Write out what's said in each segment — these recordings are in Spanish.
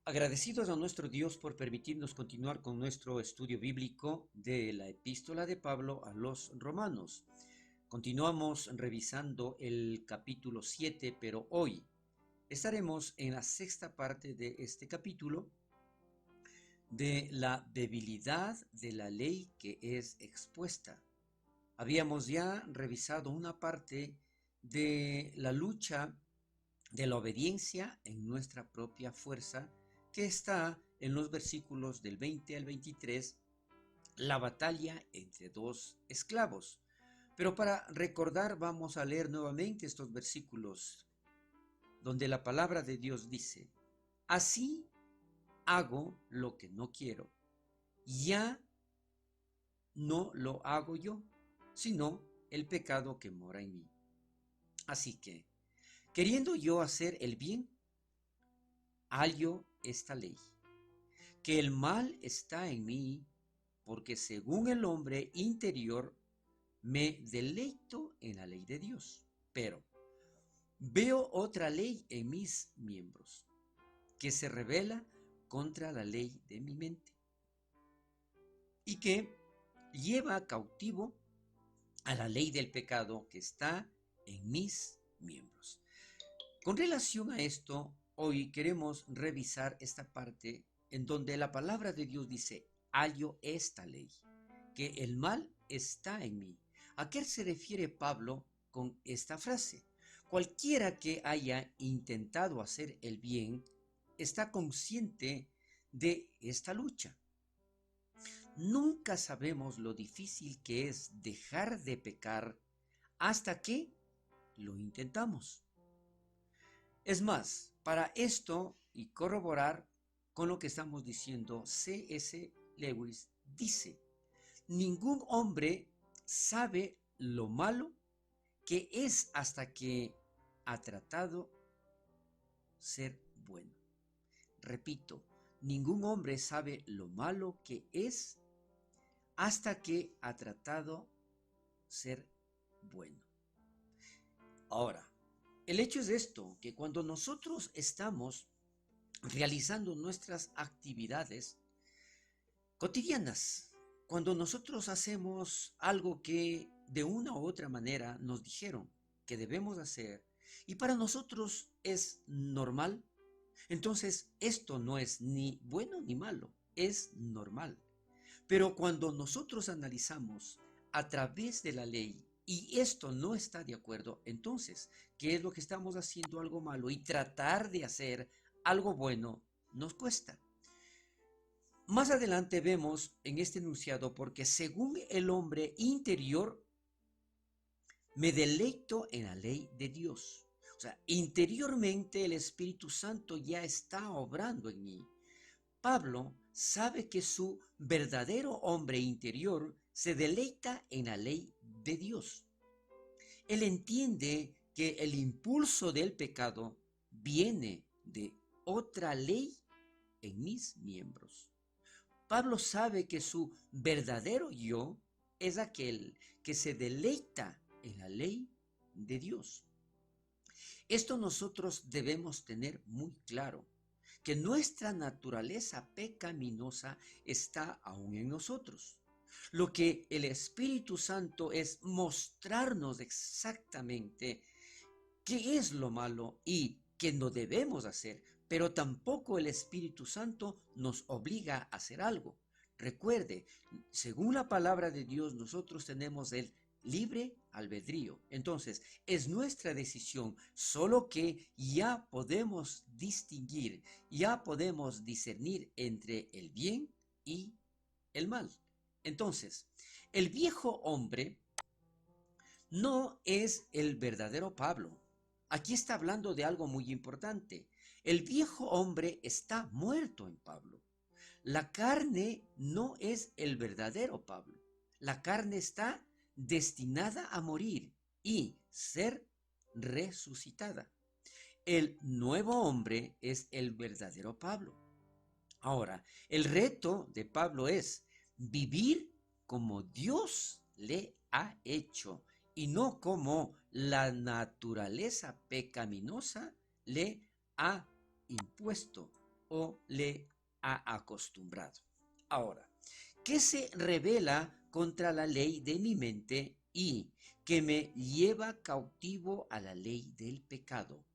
Agradecidos a nuestro Dios por permitirnos continuar con nuestro estudio bíblico de la epístola de Pablo a los romanos. Continuamos revisando el capítulo 7, pero hoy estaremos en la sexta parte de este capítulo de la debilidad de la ley que es expuesta. Habíamos ya revisado una parte de la lucha de la obediencia en nuestra propia fuerza, que está en los versículos del 20 al 23, la batalla entre dos esclavos. Pero para recordar vamos a leer nuevamente estos versículos donde la palabra de Dios dice: así hago lo que no quiero, ya no lo hago yo, sino el pecado que mora en mí. Así que, queriendo yo hacer el bien, hallo esta ley, que el mal está en mí, porque según el hombre interior me deleito en la ley de Dios. Pero veo otra ley en mis miembros, que se rebela contra la ley de mi mente, y que lleva cautivo a la ley del pecado que está en mis miembros. Con relación a esto, hoy queremos revisar esta parte en donde la palabra de Dios dice: hallo esta ley, que el mal está en mí. ¿A qué se refiere Pablo con esta frase? Cualquiera que haya intentado hacer el bien está consciente de esta lucha. Nunca sabemos lo difícil que es dejar de pecar hasta que lo intentamos. Es más, para esto y corroborar con lo que estamos diciendo, C.S. Lewis dice: ningún hombre sabe lo malo que es hasta que ha tratado ser bueno. Repito, ningún hombre sabe lo malo que es hasta que ha tratado ser bueno. Ahora, el hecho es esto, que cuando nosotros estamos realizando nuestras actividades cotidianas, cuando nosotros hacemos algo que de una u otra manera nos dijeron que debemos hacer y para nosotros es normal, entonces esto no es ni bueno ni malo, es normal. Pero cuando nosotros analizamos a través de la ley y esto no está de acuerdo, entonces, ¿qué es lo que estamos haciendo? Algo malo, y tratar de hacer algo bueno nos cuesta. Más adelante vemos en este enunciado: porque según el hombre interior me deleito en la ley de Dios. O sea, interiormente el Espíritu Santo ya está obrando en mí. Pablo sabe que su verdadero hombre interior se deleita en la ley de Dios. Él entiende que el impulso del pecado viene de otra ley en mis miembros. Pablo sabe que su verdadero yo es aquel que se deleita en la ley de Dios. Esto nosotros debemos tener muy claro, que nuestra naturaleza pecaminosa está aún en nosotros. Lo que el Espíritu Santo es mostrarnos exactamente qué es lo malo y qué no debemos hacer, pero tampoco el Espíritu Santo nos obliga a hacer algo. Recuerde, según la palabra de Dios, nosotros tenemos el libre albedrío. Entonces, es nuestra decisión, solo que ya podemos distinguir, ya podemos discernir entre el bien y el mal. Entonces, el viejo hombre no es el verdadero Pablo. Aquí está hablando de algo muy importante. El viejo hombre está muerto en Pablo. La carne no es el verdadero Pablo. La carne está destinada a morir y ser resucitada. El nuevo hombre es el verdadero Pablo. Ahora, el reto de Pablo es vivir como Dios le ha hecho y no como la naturaleza pecaminosa le ha impuesto. o le ha acostumbrado. Ahora, ¿qué se revela contra la ley de mi mente y que me lleva cautivo a la ley del pecado?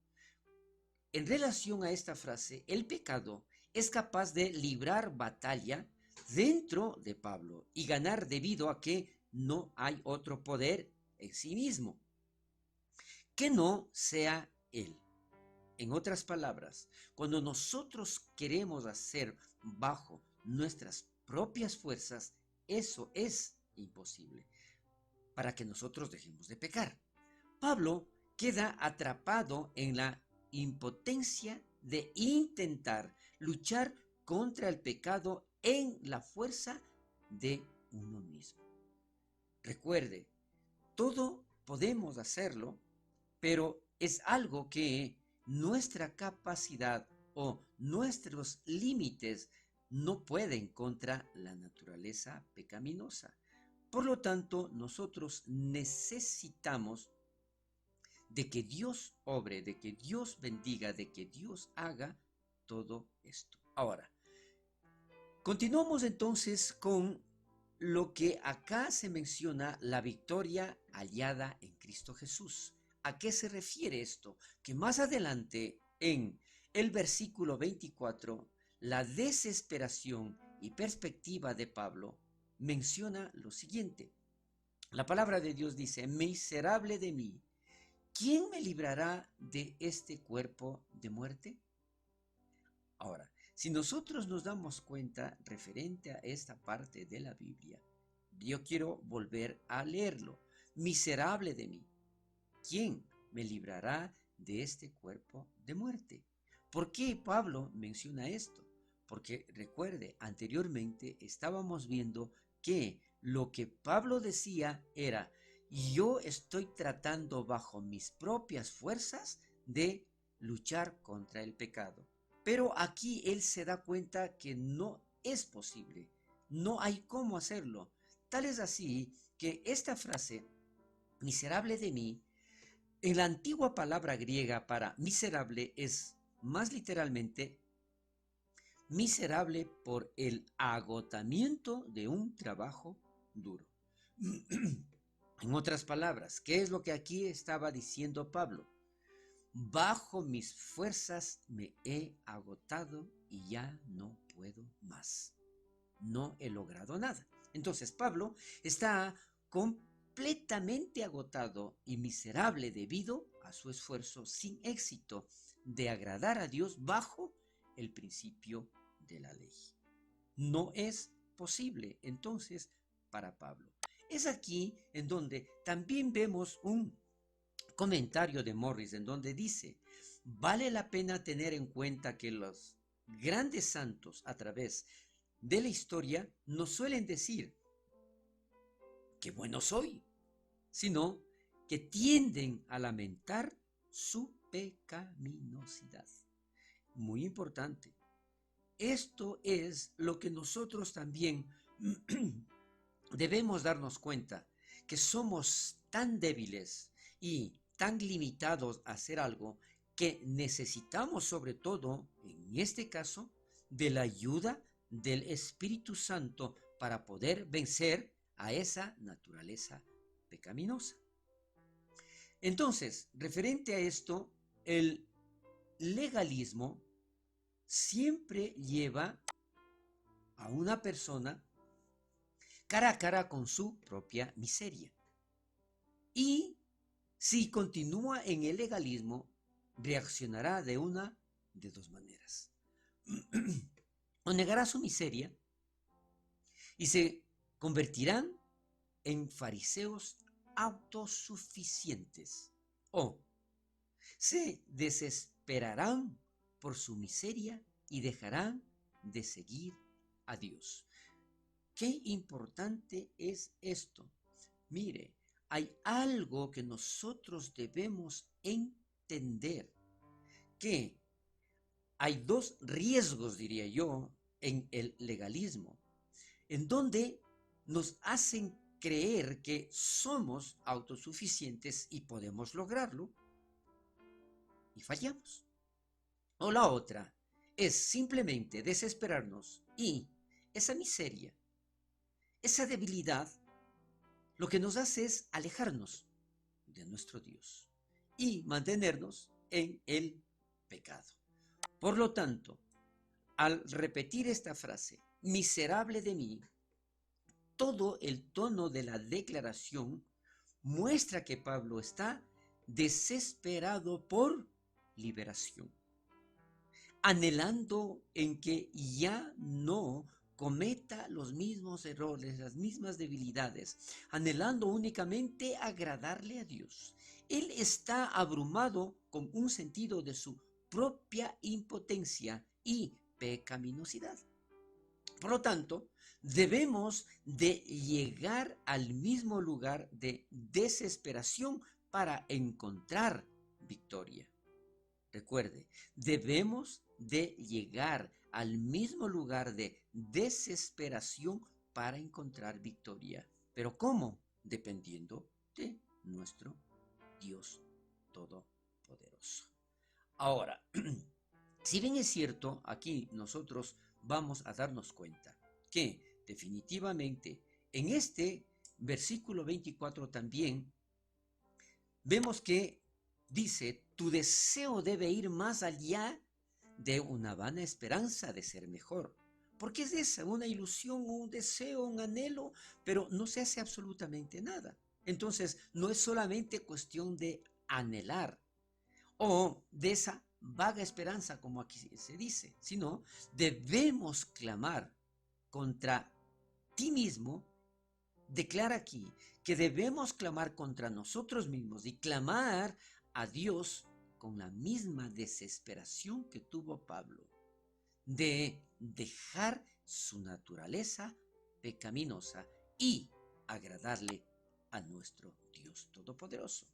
En relación a esta frase, el pecado es capaz de librar batalla dentro de Pablo y ganar debido a que no hay otro poder en sí mismo que no sea él. En otras palabras, cuando nosotros queremos hacer bajo nuestras propias fuerzas, eso es imposible para que nosotros dejemos de pecar. Pablo queda atrapado en la impotencia de intentar luchar contra el pecado en la fuerza de uno mismo. Recuerde, todo podemos hacerlo, pero es algo que nuestra capacidad o nuestros límites no pueden contra la naturaleza pecaminosa. Por lo tanto, nosotros necesitamos de que Dios obre, de que Dios bendiga, de que Dios haga todo esto. Ahora, continuamos entonces con lo que acá se menciona, la victoria hallada en Cristo Jesús. ¿A qué se refiere esto? Que más adelante en el versículo 24, la desesperación y perspectiva de Pablo menciona lo siguiente. La palabra de Dios dice: miserable de mí, ¿quién me librará de este cuerpo de muerte? Ahora, si nosotros nos damos cuenta referente a esta parte de la Biblia, yo quiero volver a leerlo. Miserable de mí, ¿quién me librará de este cuerpo de muerte? ¿Por qué Pablo menciona esto? Porque recuerde, anteriormente estábamos viendo que lo que Pablo decía era: yo estoy tratando bajo mis propias fuerzas de luchar contra el pecado. Pero aquí él se da cuenta que no es posible, no hay cómo hacerlo. Tal es así que esta frase, miserable de mí, en la antigua palabra griega para miserable es más literalmente miserable por el agotamiento de un trabajo duro. En otras palabras, ¿qué es lo que aquí estaba diciendo Pablo? Bajo mis fuerzas me he agotado y ya no puedo más. No he logrado nada. Entonces Pablo está completamente agotado y miserable debido a su esfuerzo sin éxito de agradar a Dios bajo el principio de la ley. No es posible entonces para Pablo. Es aquí en donde también vemos un comentario de Morris en donde dice: vale la pena tener en cuenta que los grandes santos a través de la historia no suelen decir qué bueno soy, sino que tienden a lamentar su pecaminosidad. Muy importante. Esto es lo que nosotros también debemos darnos cuenta, que somos tan débiles y tan limitados a hacer algo que necesitamos, sobre todo en este caso, de la ayuda del Espíritu Santo para poder vencer a esa naturaleza pecaminosa. Entonces, referente a esto, el legalismo siempre lleva a una persona cara a cara con su propia miseria. Y si continúa en el legalismo, reaccionará de una de dos maneras. O negará su miseria y se convertirán en fariseos autosuficientes, o se desesperarán por su miseria y dejarán de seguir a Dios. Qué importante es esto. Mire, hay algo que nosotros debemos entender, que hay dos riesgos, diría yo, en el legalismo, en donde nos hacen creer que somos autosuficientes y podemos lograrlo, y fallamos. O la otra es simplemente desesperarnos y esa miseria, esa debilidad, lo que nos hace es alejarnos de nuestro Dios y mantenernos en el pecado. Por lo tanto, al repetir esta frase, miserable de mí, todo el tono de la declaración muestra que Pablo está desesperado por liberación, anhelando en que ya no cometa los mismos errores, las mismas debilidades, anhelando únicamente agradarle a Dios. Él está abrumado con un sentido de su propia impotencia y pecaminosidad. Por lo tanto, debemos de llegar al mismo lugar de desesperación para encontrar victoria. Recuerde, debemos de llegar al mismo lugar de desesperación para encontrar victoria. ¿Pero cómo? Dependiendo de nuestro Dios Todopoderoso. Ahora, si bien es cierto, aquí nosotros vamos a darnos cuenta que definitivamente en este versículo 24 también vemos que dice, tu deseo debe ir más allá de una vana esperanza de ser mejor. Porque es esa, una ilusión, un deseo, un anhelo, pero no se hace absolutamente nada. Entonces, no es solamente cuestión de anhelar o de esa vaga esperanza, como aquí se dice, sino debemos clamar contra ti mismo. Declara aquí que debemos clamar contra nosotros mismos y clamar a Dios con la misma desesperación que tuvo Pablo, de dejar su naturaleza pecaminosa y agradarle a nuestro Dios Todopoderoso.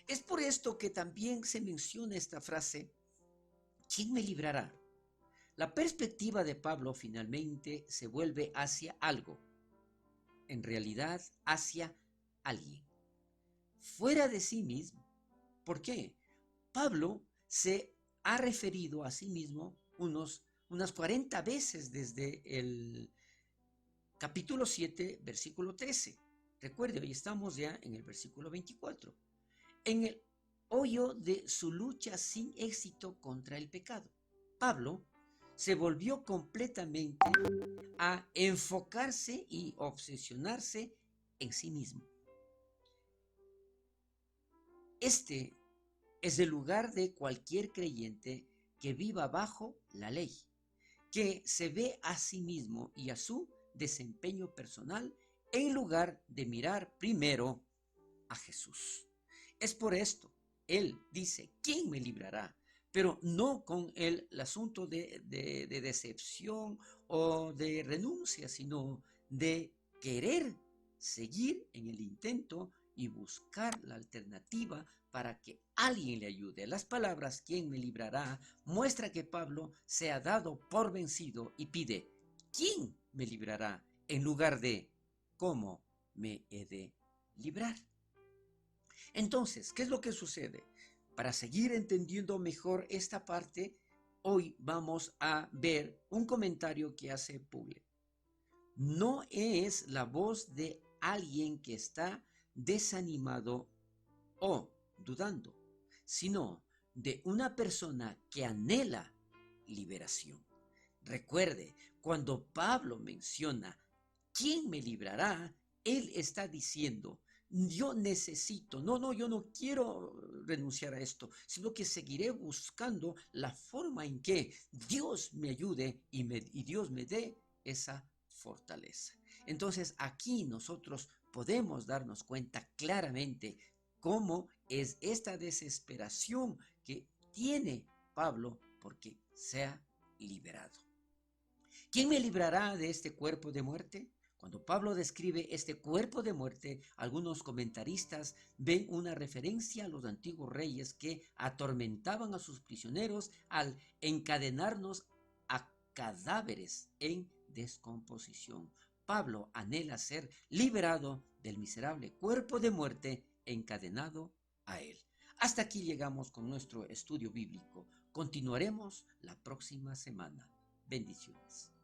Es por esto que también se menciona esta frase, ¿quién me librará? La perspectiva de Pablo finalmente se vuelve hacia algo, en realidad hacia alguien, fuera de sí mismo. ¿Por qué? Pablo se ha referido a sí mismo unas 40 veces desde el capítulo 7, versículo 13. Recuerde, hoy estamos ya en el versículo 24. En el hoyo de su lucha sin éxito contra el pecado, Pablo se volvió completamente a enfocarse y obsesionarse en sí mismo. Este es el lugar de cualquier creyente que viva bajo la ley, que se ve a sí mismo y a su desempeño personal en lugar de mirar primero a Jesús. Es por esto, él dice, ¿quién me librará? Pero no con el asunto de decepción o de renuncia, sino de querer seguir en el intento y buscar la alternativa para que alguien le ayude. Las palabras ¿quién me librará? Muestra que Pablo se ha dado por vencido y pide ¿quién me librará? En lugar de ¿cómo me he de librar? Entonces, ¿qué es lo que sucede? Para seguir entendiendo mejor esta parte, hoy vamos a ver un comentario que hace Puble. No es la voz de alguien que está desanimado o dudando, sino de una persona que anhela liberación. Recuerde, cuando Pablo menciona ¿quién me librará? Él está diciendo, yo necesito, yo no quiero renunciar a esto, sino que seguiré buscando la forma en que Dios me ayude y Dios me dé esa fortaleza. Entonces aquí nosotros podemos darnos cuenta claramente cómo es esta desesperación que tiene Pablo porque sea liberado. ¿Quién me librará de este cuerpo de muerte? Cuando Pablo describe este cuerpo de muerte, algunos comentaristas ven una referencia a los antiguos reyes que atormentaban a sus prisioneros al encadenarnos a cadáveres en descomposición. Pablo anhela ser liberado del miserable cuerpo de muerte encadenado a él. Hasta aquí llegamos con nuestro estudio bíblico. Continuaremos la próxima semana. Bendiciones.